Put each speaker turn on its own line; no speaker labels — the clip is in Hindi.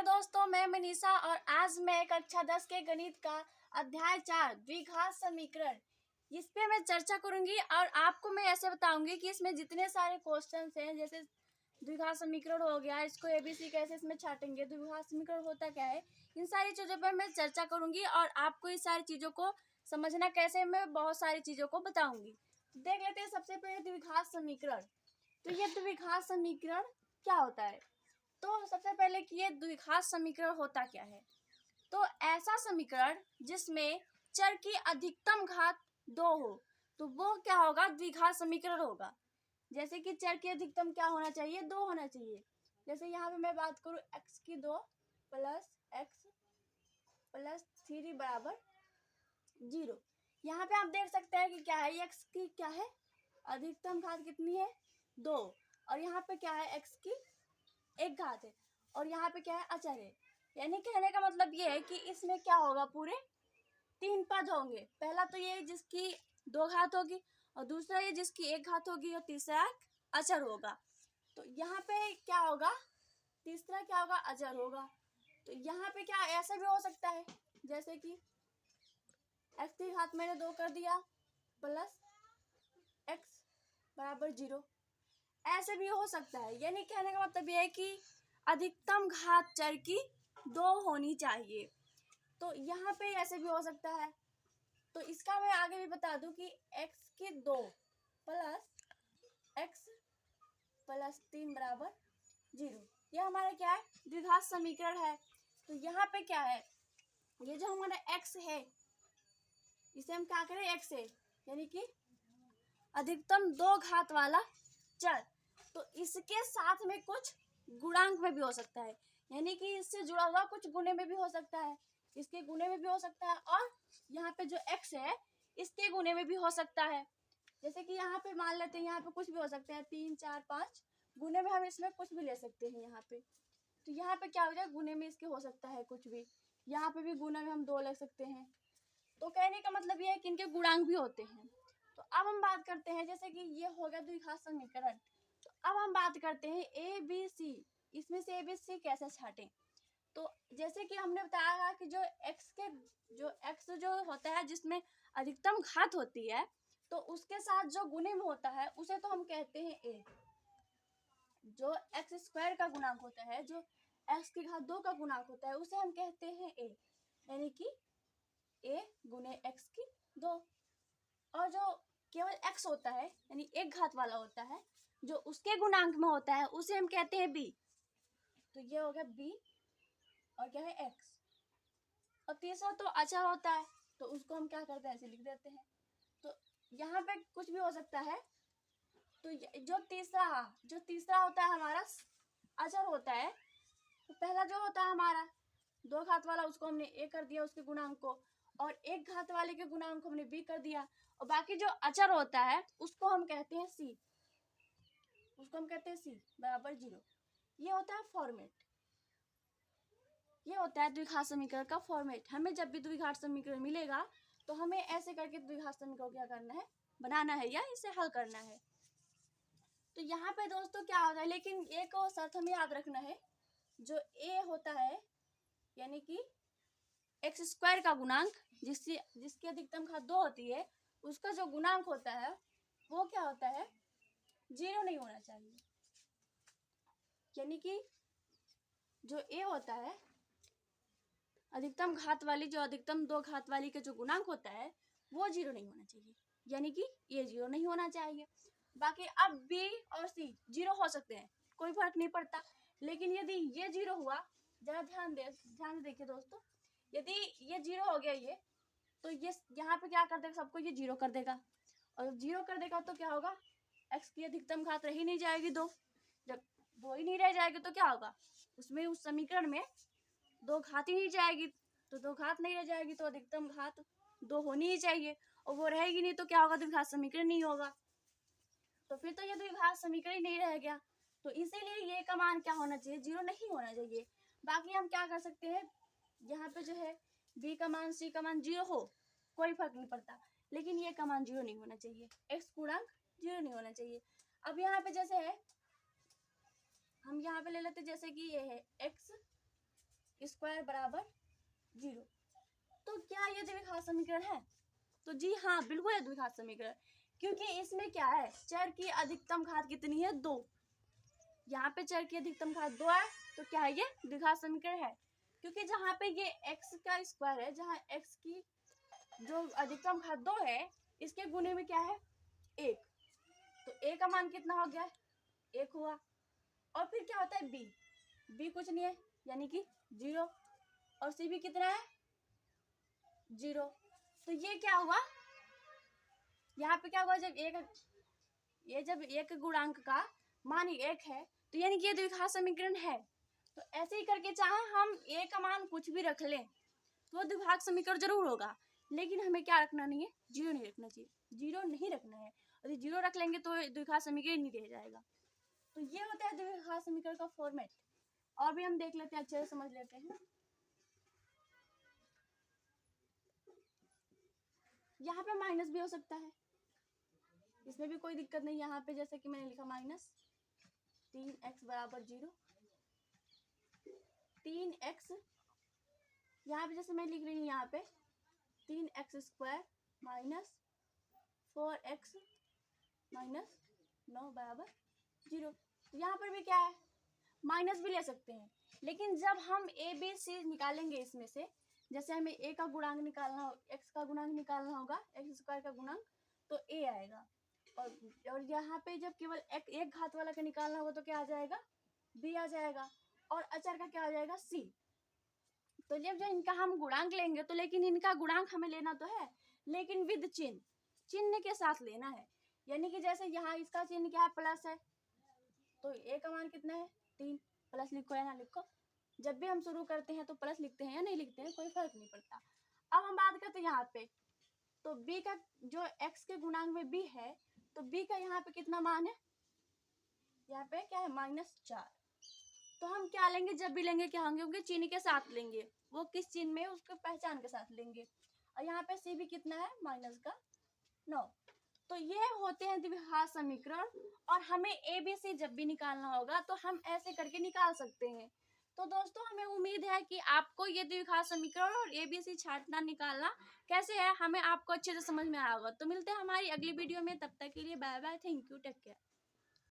दोस्तों, मैं मनीषा और आज मैं कक्षा 10 के गणित का अध्याय 4 द्विघात समीकरण इस पे मैं चर्चा करूंगी और आपको मैं ऐसे बताऊंगी कि इसमें जितने सारे क्वेश्चंस हैं, जैसे द्विघात समीकरण हो गया, इसको एबीसी कैसे इसमें छाटेंगे, द्विघात समीकरण होता क्या है, इन सारी चीज़ों पर मैं चर्चा करूंगी और आपको इस सारी चीज़ों को समझना कैसे मैं बहुत सारी चीज़ों को बताऊंगी। देख लेते हैं सबसे पहले द्विघात समीकरण। तो ये द्विघात समीकरण क्या होता है? तो सबसे पहले कि ये द्विघात समीकरण होता क्या है। तो ऐसा समीकरण जिसमें चर की अधिकतम घात 2 हो तो वो क्या होगा, द्विघात समीकरण होगा। जैसे कि चर की अधिकतम क्या होना चाहिए, 2 होना चाहिए। जैसे यहाँ पे मैं बात करूँ x की 2 प्लस x प्लस 3 बराबर 0। यहाँ पे आप देख सकते हैं कि क्या है, x की क्या है अधिकतम घात कितनी है 2, और यहाँ पे क्या है x की 1 घात है, और यहाँ पे क्या है अचर है। यानी कहने का मतलब ये है कि इसमें क्या होगा, पूरे 3 पद होंगे। पहला तो ये जिसकी 2 घात होगी, और दूसरा ये जिसकी 1 घात होगी, और तीसरा अचर होगा। तो यहाँ पे क्या होगा, तीसरा क्या होगा, अचर होगा। तो यहाँ पे क्या ऐसा भी हो सकता है, जैसे कि x की घात मैंने 2 कर दिया प्लस x बराबर 0, ऐसे भी हो सकता है। यानी कहने का मतलब ये है कि अधिकतम घात चर की 2 होनी चाहिए। तो यहाँ पे ऐसे भी हो सकता है। तो इसका मैं आगे भी बता दूं कि x की 2 प्लस x प्लस 3 बराबर 0, यह हमारा क्या है, द्विघात समीकरण है। तो यहाँ पे क्या है, ये जो हमारा x है इसे हम क्या करें, x है यानी कि अधिकतम 2 घात वाला चर। तो इसके साथ में कुछ गुणांक में भी हो सकता है, यानी कि इससे जुड़ा हुआ कुछ गुणे में भी हो सकता है, इसके गुणे में भी हो सकता है, और यहाँ पे जो x है इसके गुणे में भी हो सकता है। जैसे कि यहाँ पे मान लेते हैं, यहाँ पे कुछ भी हो सकते हैं, 3 4 5 गुणे में हम इसमें कुछ भी ले सकते हैं यहाँ पे। तो यहाँ पे क्या हो जाए, गुणे में इसके हो सकता है कुछ भी, यहाँ पे भी गुणे में हम 2 ले सकते हैं। तो कहने का मतलब ये है कि इनके गुणांक भी होते हैं। तो अब हम बात करते हैं, जैसे कि ये हो गया द्विघात समीकरण। तो अब हम बात करते हैं ए बी सी, इसमें से ए बी सी कैसे छाटें। तो जैसे कि हमने बताया कि जो x जो होता है जिसमें अधिकतम घात होती है, तो उसके साथ जो गुणे में होता है उसे तो हम कहते हैं a। जो x स्क्वायर का गुणांक होता है, जो x की घात 2 का गुणांक होता है, उसे हम कहते हैं a, यानी कि a गुने x की 2। और जो केवल x होता है यानी 1 घात वाला होता है, जो उसके गुणांक में होता है, उसे हम कहते हैं b। तो ये हो गया b, और क्या है x। और तीसरा तो अचर होता है, तो उसको हम क्या करते हैं, ऐसे लिख देते हैं। तो यहाँ पे कुछ भी हो सकता है। तो जो तीसरा होता है हमारा अचर होता है। तो पहला जो होता है हमारा 2 घात वाला, उसको हमने a कर दिया उसके गुणांक को, और 1 घात वाले के गुणांक को हमने b कर दिया, और बाकी जो अचर होता है उसको हम कहते हैं c, बराबर 0। ये होता है फॉर्मेट, ये होता है द्विघात समीकरण का फॉर्मेट। हमें जब भी द्विघात समीकरण मिलेगा तो हमें ऐसे करके द्विघात समीकरण क्या करना है, बनाना है या इसे हल करना है। तो यहाँ पे दोस्तों क्या होता है, लेकिन एक और शर्त हमें याद रखना है, जो a होता है यानी कि एक्स स्क्वायर का गुणांक, जिसकी अधिकतम घात 2 होती है, उसका जो गुणांक होता है वो क्या होता है, 0 नहीं होना चाहिए। यानी कि जो a होता है अधिकतम घात वाली, जो अधिकतम 2 घात वाली के जो गुणांक होता है वो 0 नहीं होना चाहिए, यानी कि ये 0 नहीं होना चाहिए। बाकी अब b और c 0 हो सकते हैं, कोई फर्क नहीं पड़ता। लेकिन यदि ये 0 हुआ, जरा ध्यान से देखिए दोस्तों, यदि ये 0 हो गया ये, तो ये यहाँ पे क्या कर देगा, सबको ये 0 कर देगा, और 0 कर देगा तो क्या होगा, x की अधिकतम घात रही नहीं जाएगी 2। जब 2 ही नहीं रह जाएगी तो क्या होगा, उसमें उस समीकरण में 2 घात ही नहीं जाएगी। तो 2 घात नहीं रह जाएगी तो अधिकतम घात 2 होनी ही चाहिए, और वो रहेगी नहीं तो क्या होगा, द्विघात समीकरण नहीं होगा। तो फिर तो ये द्विघात समीकरण ही नहीं रह गया। तो इसीलिए ये का मान क्या होना चाहिए, 0 नहीं होना चाहिए। बाकी हम क्या कर सकते हैं, यहाँ पे जो है b का मान c का मान 0 हो, कोई फर्क नहीं पड़ता, लेकिन ये का मान 0 नहीं होना चाहिए, x गुणांक 0 नहीं होना चाहिए। अब यहाँ पे जैसे है, हम यहाँ पे ले लेते जैसे कि ये है x स्क्वायर बराबर 0। तो क्या ये द्विघात समीकरण है? तो जी हाँ, बिल्कुल है द्विघात समीकरण, क्योंकि इसमें क्या है, चर की अधिकतम घात कितनी है? 2। यहाँ पे चर की अधिकतम घात 2 है, तो क्या है, ये द्विघात समीकरण है। क्योंकि जहाँ पे ये x का स्क्वायर है, जहाँ x की जो अधिकतम घात 2 है, इसके गुणे में क्या है? 1। तो a का मान कितना हो गया? 1 हुआ। और फिर क्या होता है? b कुछ नहीं है, यानी कि 0। और c भी कितना है? 0। तो ये क्या हुआ, यहाँ पे क्या हुआ, जब एक गुणांक का मान 1 है, तो यानी कि ये द्विघात समीकरण है। तो ऐसे ही करके चाहे हम a का मान कुछ भी रख लें तो द्विघात समीकरण जरूर होगा, लेकिन हमें क्या रखना नहीं है? 0 नहीं रखना चाहिए, 0 नहीं रखना है। और 0 रख लेंगे तो द्विघात समीकरण नहीं रह जाएगा। तो ये होता है द्विघात समीकरण का फॉर्मेट। और भी हम देख लेते हैं, अच्छे से समझ लेते हैं। यहाँ पे माइनस भी हो सकता है, इसमें भी कोई दिक्कत नहीं। यहाँ पे जैसे कि मैंने लिखा माइनस 3x बराबर 0। 3x, यहाँ पे जैसे मैं लिख रही हूँ, यहाँ पे 3x square minus 4x minus 9 बराबर 0। यहाँ पर भी क्या है, माइनस भी ले सकते हैं, लेकिन जब हम a b c निकालेंगे इसमें से, जैसे हमें a का गुणांक निकालना हो, x का गुणांक निकालना होगा, x स्क्वायर का गुणांक, तो a आएगा। और यहाँ पे जब केवल एक घात वाला का निकालना होगा तो क्या आ जाएगा? b आ जाएगा। और अचर का क्या आ जाएगा? c। तो जब जो इनका हम गुणांक लेंगे, तो लेकिन इनका गुणांक हमें लेना तो है, लेकिन विद चिन्ह के साथ लेना है। यानी कि जैसे यहाँ इसका चिन्ह क्या है? प्लस है, तो a का मान कितना है? 3। प्लस लिखो या ना लिखो, जब भी हम शुरू करते हैं तो प्लस लिखते हैं या नहीं लिखते हैं, कोई फर्क नहीं पड़ता। अब हम बात करते हैं यहाँ पे, तो b का जो x के गुणांक में b है, तो b का यहाँ पे कितना मान है? यहाँ पे क्या है? -4। तो हम क्या लेंगे, जब भी लेंगे क्या होंगे? चिन्ह के साथ लेंगे। वो किस चिन्ह में, उसको पहचान के साथ लेंगे। और यहाँ पे c भी कितना है? -9। तो ये होते हैं द्विघात समीकरण। और हमें a b c जब भी निकालना होगा तो हम ऐसे करके निकाल सकते हैं। तो दोस्तों, हमें उम्मीद है कि आपको ये द्विघात समीकरण और a b c छांटना निकालना कैसे है, हमें आपको अच्छे से समझ में आया होगा। तो मिलते हैं हमारी अगली वीडियो में, तब तक के लिए bye bye, thank you, take care.